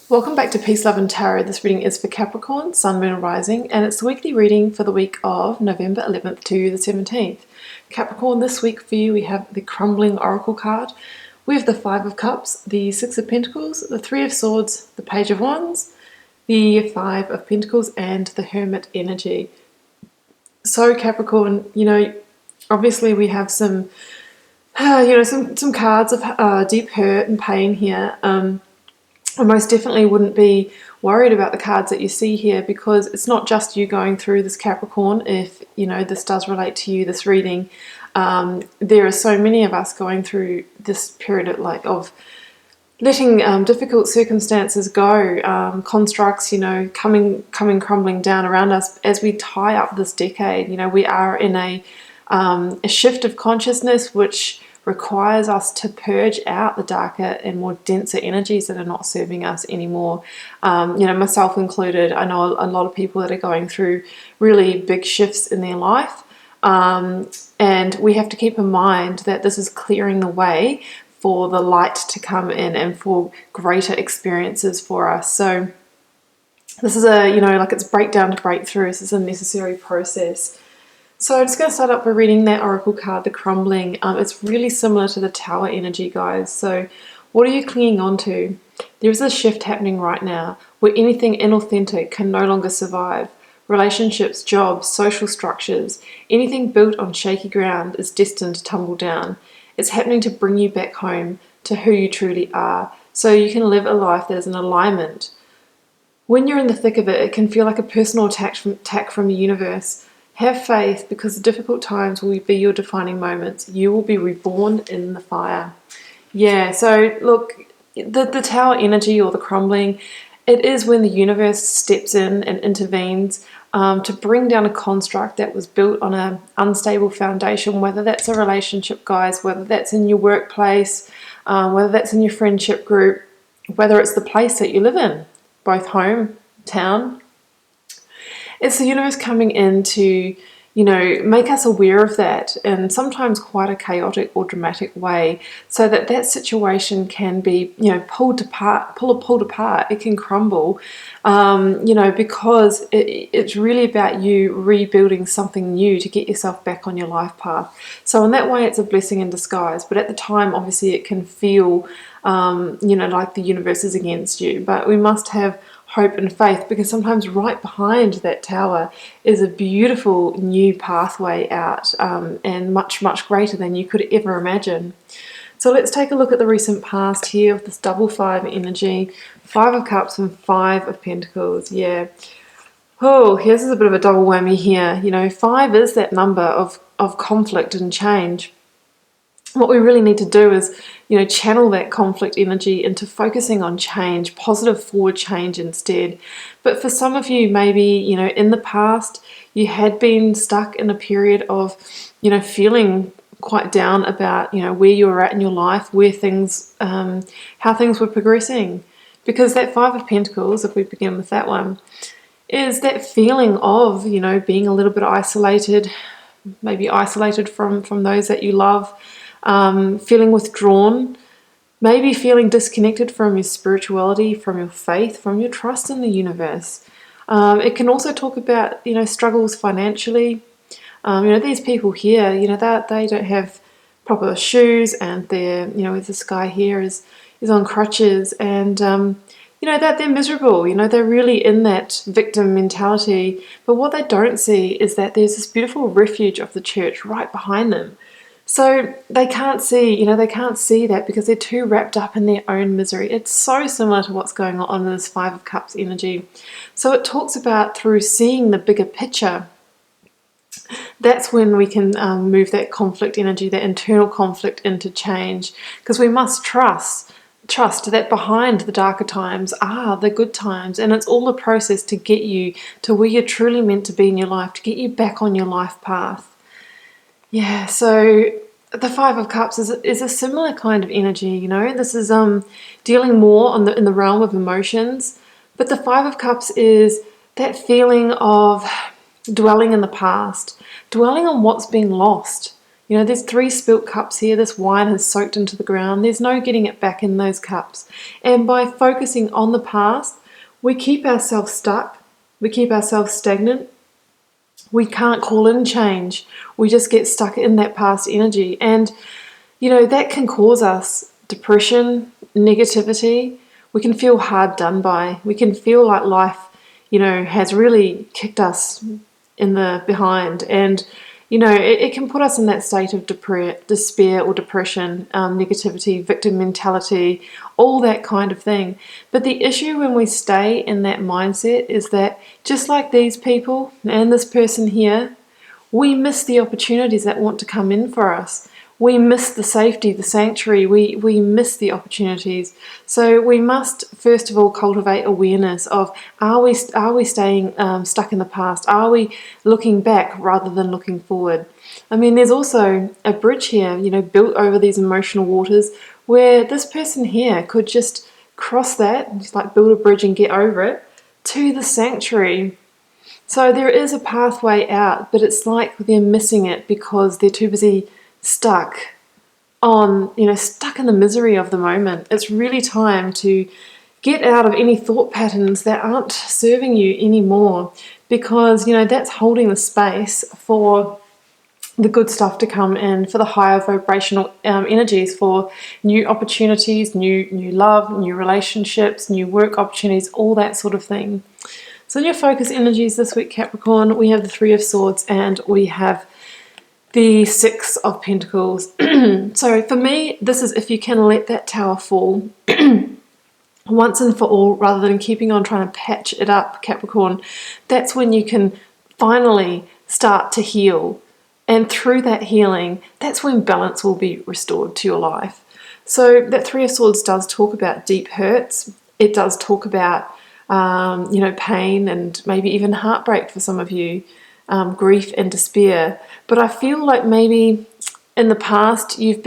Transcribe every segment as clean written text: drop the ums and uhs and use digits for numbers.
Welcome back to Peace, Love and Tarot. This reading is for Capricorn, Sun, Moon and Rising, and it's the weekly reading for the week of November 11th to the 17th. Capricorn, this week for you we have the Crumbling Oracle card. We have the Five of Cups, the Six of Pentacles, the Three of Swords, the Page of Wands, the Five of Pentacles, and the Hermit energy. So Capricorn, obviously we have some cards of deep hurt and pain here. I most definitely wouldn't be worried about the cards that you see here, because it's not just you going through this, Capricorn. If this does relate to you, this reading, there are so many of us going through this period of letting difficult circumstances go, constructs coming crumbling down around us as we tie up this decade. We are in a shift of consciousness which requires us to purge out the darker and more denser energies that are not serving us anymore. Myself included. I know a lot of people that are going through really big shifts in their life, and we have to keep in mind that this is clearing the way for the light to come in and for greater experiences for us. So this is it's breakdown to breakthrough. This is a necessary process. So I'm just going to start up by reading that Oracle card, the Crumbling. It's really similar to the Tower energy, guys. So what are you clinging on to? There's a shift happening right now where anything inauthentic can no longer survive. Relationships, jobs, social structures, anything built on shaky ground is destined to tumble down. It's happening to bring you back home to who you truly are, so you can live a life that is in alignment. When you're in the thick of it, it can feel like a personal attack from the universe. Have faith, because the difficult times will be your defining moments. You will be reborn in the fire. Yeah, so look, the Tower energy, or the Crumbling, it is when the universe steps in and intervenes to bring down a construct that was built on an unstable foundation, whether that's a relationship, guys, whether that's in your workplace, whether that's in your friendship group, whether it's the place that you live in, both home, town. It's the universe coming in to, make us aware of that, in sometimes quite a chaotic or dramatic way, so that that situation can be, pulled apart. It can crumble, because it's really about you rebuilding something new to get yourself back on your life path. So in that way, it's a blessing in disguise. But at the time, obviously, it can feel, like the universe is against you. But we must have hope and faith, because sometimes right behind that tower is a beautiful new pathway out, and much, much greater than you could ever imagine. So let's take a look at the recent past here with this double five energy, Five of Cups and Five of Pentacles. Yeah. Oh, this is a bit of a double whammy here. Five is that number of conflict and change. What we really need to do is, channel that conflict energy into focusing on change, positive forward change instead. But for some of you, maybe, in the past, you had been stuck in a period of, feeling quite down about, where you were at in your life, where things, how things were progressing. Because that Five of Pentacles, if we begin with that one, is that feeling of, being a little bit isolated, maybe isolated from those that you love. Feeling withdrawn, maybe feeling disconnected from your spirituality, from your faith, from your trust in the universe. It can also talk about, struggles financially. These people here, they don't have proper shoes, and they're, this guy here is on crutches, and, that they're miserable. They're really in that victim mentality. But what they don't see is that there's this beautiful refuge of the church right behind them. So they can't see, that because they're too wrapped up in their own misery. It's so similar to what's going on in this Five of Cups energy. So it talks about, through seeing the bigger picture, that's when we can move that conflict energy, that internal conflict, into change. Because we must trust that behind the darker times are the good times, and it's all a process to get you to where you're truly meant to be in your life, to get you back on your life path. Yeah, so the Five of Cups is a similar kind of energy. This is dealing more in the realm of emotions, but the Five of Cups is that feeling of dwelling in the past, dwelling on what's been lost. You know, there's 3 spilt cups here. This wine has soaked into the ground. There's no getting it back in those cups. And by focusing on the past, we keep ourselves stuck. We keep ourselves stagnant. We can't call in change. We just get stuck in that past energy. And, you know, that can cause us depression, negativity. We can feel hard done by. We can feel like life, you know, has really kicked us in the behind. And, you know, it can put us in that state of despair or depression, negativity, victim mentality, all that kind of thing. But the issue when we stay in that mindset is that just like these people and this person here, we miss the opportunities that want to come in for us. We miss the safety, the sanctuary, we miss the opportunities. So we must first of all cultivate awareness of, are we staying stuck in the past? Are we looking back rather than looking forward? I mean, there's also a bridge here, you know, built over these emotional waters where this person here could just cross that, just like build a bridge and get over it, to the sanctuary. So there is a pathway out, but it's like they're missing it because they're too busy stuck in the misery of the moment. It's really time to get out of any thought patterns that aren't serving you anymore, because, you know, that's holding the space for the good stuff to come in, for the higher vibrational energies, for new opportunities, new love, new relationships, new work opportunities, all that sort of thing. So in your focus energies this week, Capricorn, we have the 3 of Swords and we have the 6 of Pentacles. So for me, this is if you can let that tower fall once and for all, rather than keeping on trying to patch it up, Capricorn. That's when you can finally start to heal. And through that healing, that's when balance will be restored to your life. So that 3 of Swords does talk about deep hurts. It does talk about, pain and maybe even heartbreak for some of you. Grief and despair. But I feel like maybe in the past you've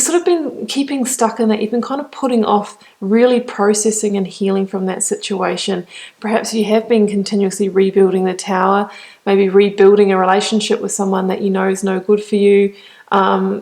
sort of been keeping stuck in that. You've been kind of putting off really processing and healing from that situation. Perhaps you have been continuously rebuilding the tower, maybe rebuilding a relationship with someone that you know is no good for you,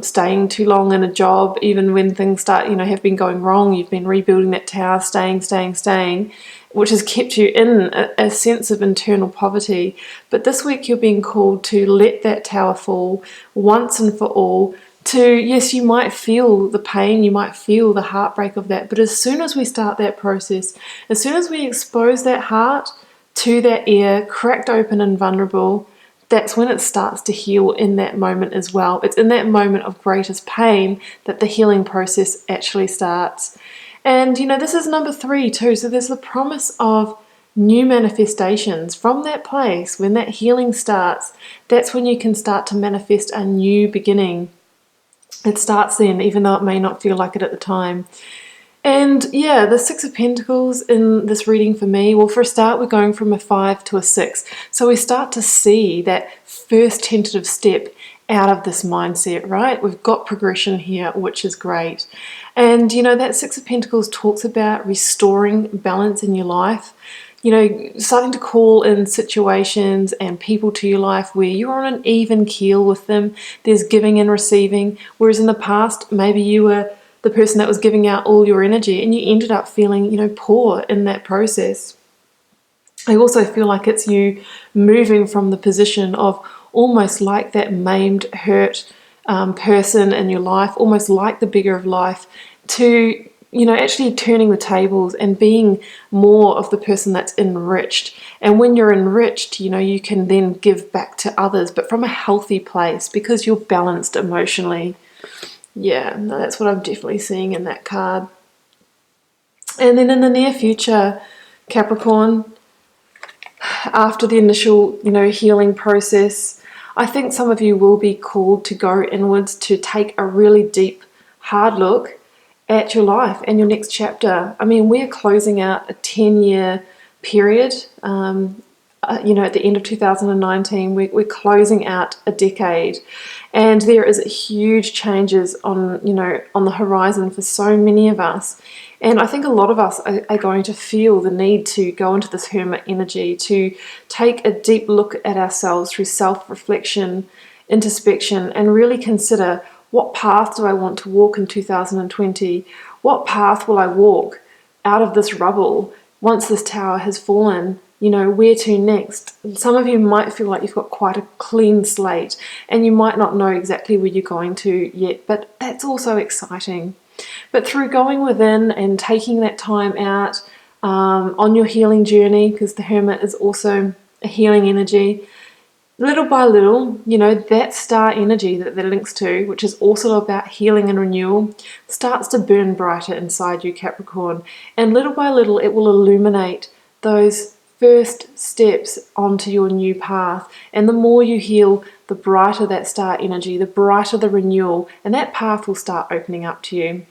staying too long in a job, even when things start, have been going wrong. You've been rebuilding that tower, staying, which has kept you in a sense of internal poverty. But this week you're being called to let that tower fall once and for all. Yes, you might feel the pain, you might feel the heartbreak of that, but as soon as we start that process, as soon as we expose that heart to that air, cracked open and vulnerable, that's when it starts to heal in that moment as well. It's in that moment of greatest pain that the healing process actually starts. And, this is number 3 too. So there's the promise of new manifestations from that place. When that healing starts, that's when you can start to manifest a new beginning. It starts then, even though it may not feel like it at the time. And yeah, the 6 of Pentacles in this reading for me, well, for a start, we're going from a 5 to a 6. So we start to see that first tentative step out of this mindset, right? We've got progression here, which is great. And, that 6 of Pentacles talks about restoring balance in your life. Starting to call in situations and people to your life where you're on an even keel with them. There's giving and receiving. Whereas in the past, maybe you were the person that was giving out all your energy and you ended up feeling, poor in that process. I also feel like it's you moving from the position of almost like that maimed, hurt person in your life, almost like the beggar of life, to actually turning the tables and being more of the person that's enriched. And when you're enriched, you can then give back to others, but from a healthy place because you're balanced emotionally. Yeah, no, that's what I'm definitely seeing in that card. And then in the near future, Capricorn, after the initial, healing process, I think some of you will be called to go inwards, to take a really deep, hard look at your life and your next chapter. I mean, we're closing out a 10-year period. At the end of 2019, we're closing out a decade, and there is huge changes on the horizon for so many of us. And I think a lot of us are going to feel the need to go into this hermit energy, to take a deep look at ourselves through self-reflection, introspection and really consider, what path do I want to walk in 2020? What path will I walk out of this rubble once this tower has fallen? You know, where to next? Some of you might feel like you've got quite a clean slate and you might not know exactly where you're going to yet, but that's also exciting. But through going within and taking that time out on your healing journey, because the Hermit is also a healing energy, little by little, you know, that star energy that links to, which is also about healing and renewal, starts to burn brighter inside you, Capricorn. And little by little, it will illuminate those first steps onto your new path. And the more you heal, the brighter that star energy, the brighter the renewal, and that path will start opening up to you.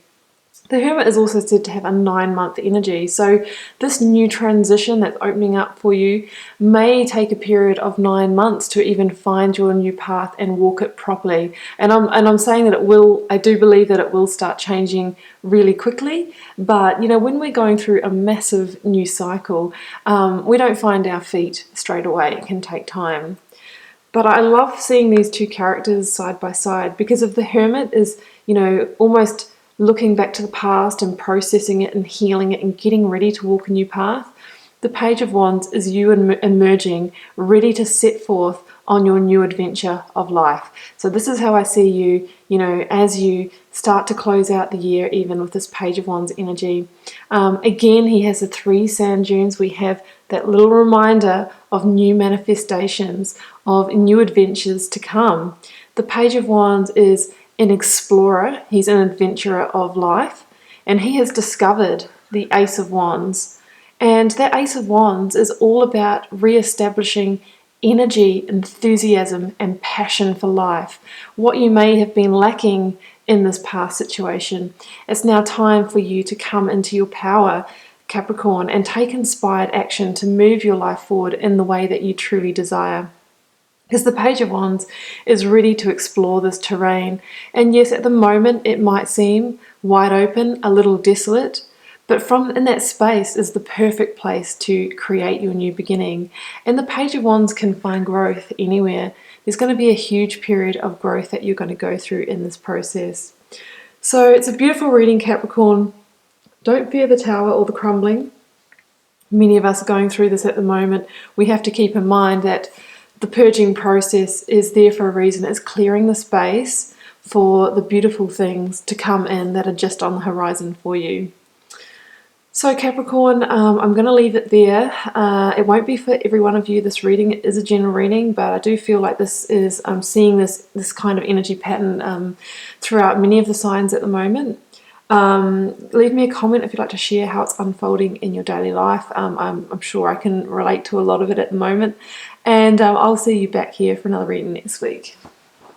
The Hermit is also said to have a 9-month energy, so this new transition that's opening up for you may take a period of 9 months to even find your new path and walk it properly. And I'm saying that it will. I do believe that it will start changing really quickly. But you know, when we're going through a massive new cycle, we don't find our feet straight away. It can take time. But I love seeing these two characters side by side, because if the Hermit is, you know, almost looking back to the past and processing it and healing it and getting ready to walk a new path, the Page of Wands is you emerging, ready to set forth on your new adventure of life. So this is how I see you, you know, as you start to close out the year, even with this Page of Wands energy. Again, he has the 3 sand dunes. We have that little reminder of new manifestations, of new adventures to come. The Page of Wands is an explorer, he's an adventurer of life, and he has discovered the Ace of Wands. And that Ace of Wands is all about re-establishing energy, enthusiasm, and passion for life. What you may have been lacking in this past situation, it's now time for you to come into your power, Capricorn, and take inspired action to move your life forward in the way that you truly desire. Because the Page of Wands is ready to explore this terrain. And yes, at the moment it might seem wide open, a little desolate, but from in that space is the perfect place to create your new beginning. And the Page of Wands can find growth anywhere. There's going to be a huge period of growth that you're going to go through in this process. So it's a beautiful reading, Capricorn. Don't fear the tower or the crumbling. Many of us are going through this at the moment. We have to keep in mind that the purging process is there for a reason. It's clearing the space for the beautiful things to come in that are just on the horizon for you. So Capricorn, I'm going to leave it there. It won't be for every one of you, this reading. It is a general reading, but I do feel like this is, I'm seeing this kind of energy pattern throughout many of the signs at the moment. Leave me a comment if you'd like to share how it's unfolding in your daily life. I'm sure I can relate to a lot of it at the moment. And I'll see you back here for another reading next week.